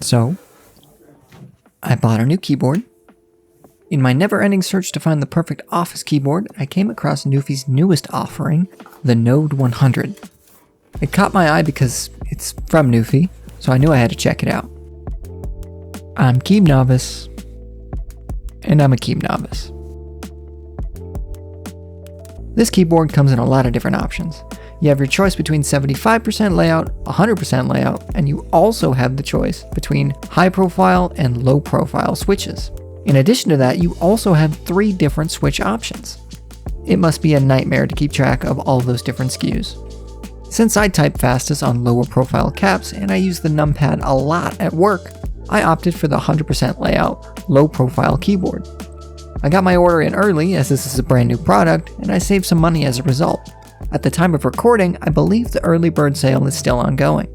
So, I bought a new keyboard. In my never-ending search to find the perfect office keyboard, I came across Nuphy's newest offering, the Node 100. It caught my eye because it's from Nuphy, so I knew I had to check it out. I'm Keyb Novice, and I'm a Keyb Novice. This keyboard comes in a lot of different options. You have your choice between 75% layout, 100% layout, and you also have the choice between high profile and low profile switches. In addition to that, you also have 3 different switch options. It must be a nightmare to keep track of all those different SKUs. Since I type fastest on lower profile caps and I use the numpad a lot at work, I opted for the 100% layout, low profile keyboard. I got my order in early as this is a brand new product, and I saved some money as a result. At the time of recording, I believe the early bird sale is still ongoing.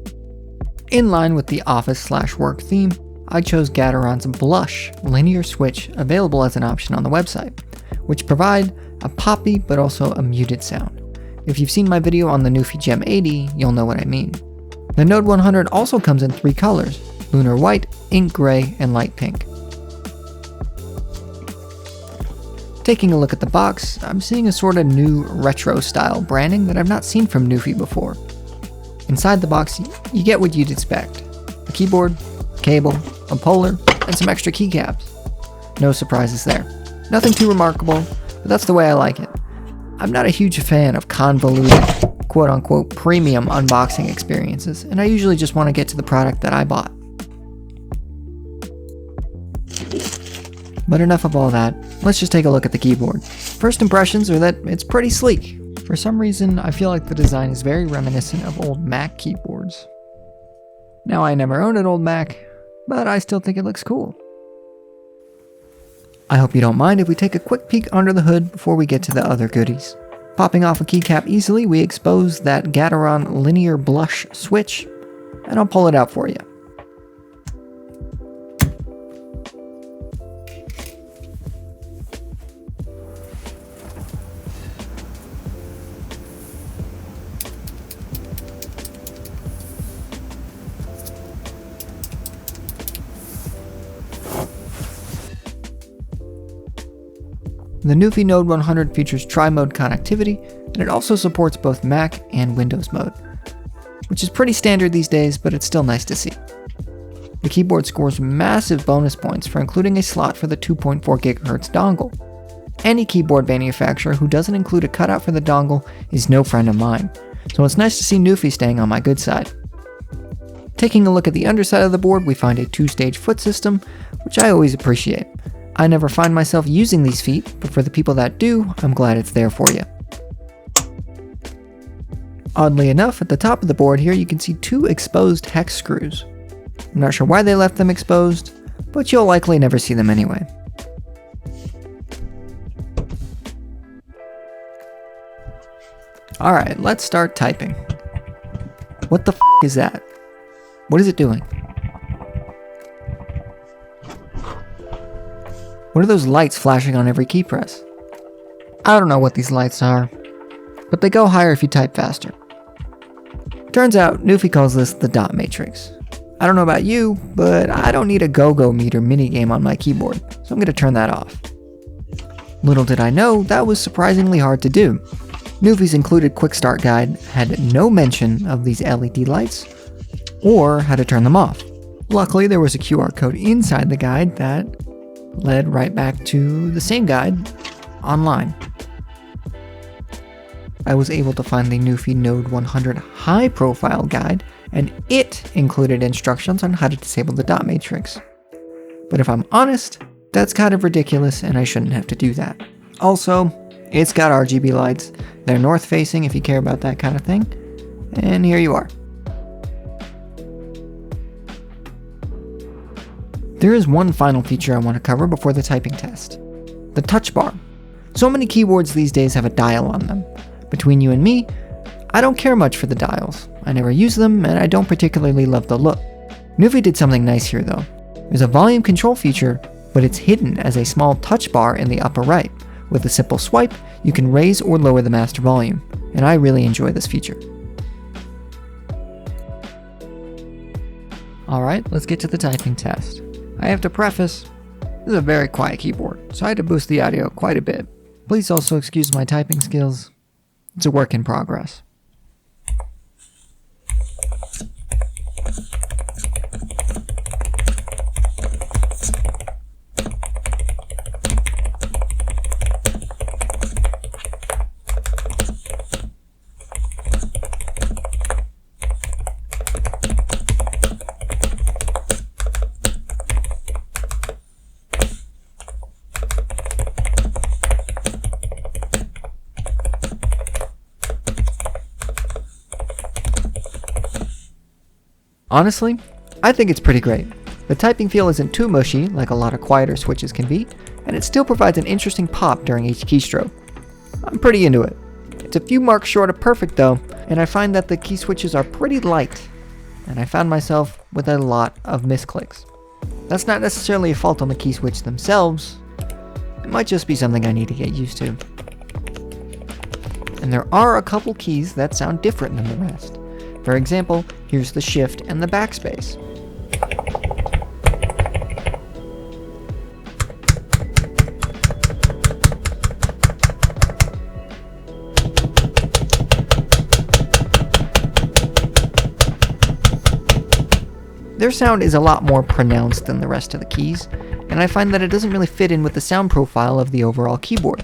In line with the office/work theme, I chose Gateron's Blush linear switch available as an option on the website, which provide a poppy but also a muted sound. If you've seen my video on the Nuphy Gem 80, you'll know what I mean. The Node 100 also comes in 3 colors, lunar white, ink gray, and light pink. Taking a look at the box, I'm seeing a sort of new retro style branding that I've not seen from Nuphy before. Inside the box, you get what you'd expect. A keyboard, cable, a polar, and some extra keycaps. No surprises there. Nothing too remarkable, but that's the way I like it. I'm not a huge fan of convoluted, quote-unquote premium unboxing experiences, and I usually just want to get to the product that I bought. But enough of all that, let's just take a look at the keyboard. First impressions are that it's pretty sleek. For some reason, I feel like the design is very reminiscent of old Mac keyboards. Now, I never owned an old Mac, but I still think it looks cool. I hope you don't mind if we take a quick peek under the hood before we get to the other goodies. Popping off a keycap easily, we expose that Gateron linear blush switch, and I'll pull it out for you. The Nuphy Node 100 features tri-mode connectivity, and it also supports both Mac and Windows mode, which is pretty standard these days, but it's still nice to see. The keyboard scores massive bonus points for including a slot for the 2.4 GHz dongle. Any keyboard manufacturer who doesn't include a cutout for the dongle is no friend of mine, so it's nice to see Nuphy staying on my good side. Taking a look at the underside of the board, we find a 2-stage foot system, which I always appreciate. I never find myself using these feet, but for the people that do, I'm glad it's there for you. Oddly enough, at the top of the board here, you can see 2 exposed hex screws. I'm not sure why they left them exposed, but you'll likely never see them anyway. Alright, let's start typing. What the f*** is that? What is it doing? What are those lights flashing on every key press? I don't know what these lights are, but they go higher if you type faster. Turns out, Nuphy calls this the dot matrix. I don't know about you, but I don't need a go-go meter minigame on my keyboard, so I'm going to turn that off. Little did I know, that was surprisingly hard to do. Nuphy's included quick start guide had no mention of these LED lights, or how to turn them off. Luckily, there was a QR code inside the guide that led right back to the same guide online. I was able to find the Nuphy Node 100 high profile guide, and it included instructions on how to disable the dot matrix. But if I'm honest, that's kind of ridiculous and I shouldn't have to do that. Also, it's got RGB lights. They're north facing if you care about that kind of thing. And here you are. There is one final feature I want to cover before the typing test. The touch bar. So many keyboards these days have a dial on them. Between you and me, I don't care much for the dials. I never use them, and I don't particularly love the look. Nuphy did something nice here though. There's a volume control feature, but it's hidden as a small touch bar in the upper right. With a simple swipe, you can raise or lower the master volume, and I really enjoy this feature. Alright, let's get to the typing test. I have to preface, this is a very quiet keyboard, so I had to boost the audio quite a bit. Please also excuse my typing skills. It's a work in progress. Honestly, I think it's pretty great. The typing feel isn't too mushy like a lot of quieter switches can be, and it still provides an interesting pop during each keystroke. I'm pretty into it. It's a few marks short of perfect though, and I find that the key switches are pretty light, and I found myself with a lot of misclicks. That's not necessarily a fault on the key switch themselves, it might just be something I need to get used to. And there are a couple keys that sound different than the rest. For example, here's the shift and the backspace. Their sound is a lot more pronounced than the rest of the keys, and I find that it doesn't really fit in with the sound profile of the overall keyboard.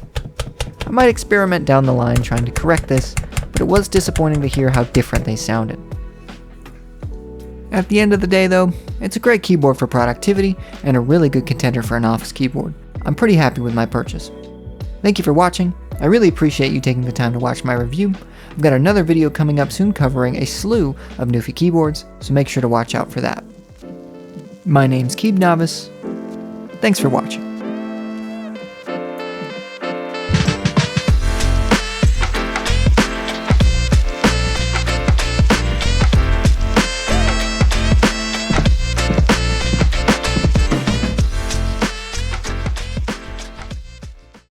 I might experiment down the line trying to correct this, but it was disappointing to hear how different they sounded. At the end of the day though, it's a great keyboard for productivity and a really good contender for an office keyboard. I'm pretty happy with my purchase. Thank you for watching. I really appreciate you taking the time to watch my review. I've got another video coming up soon covering a slew of Nuphy keyboards, so make sure to watch out for that. My name's Keyb Novice. Thanks for watching.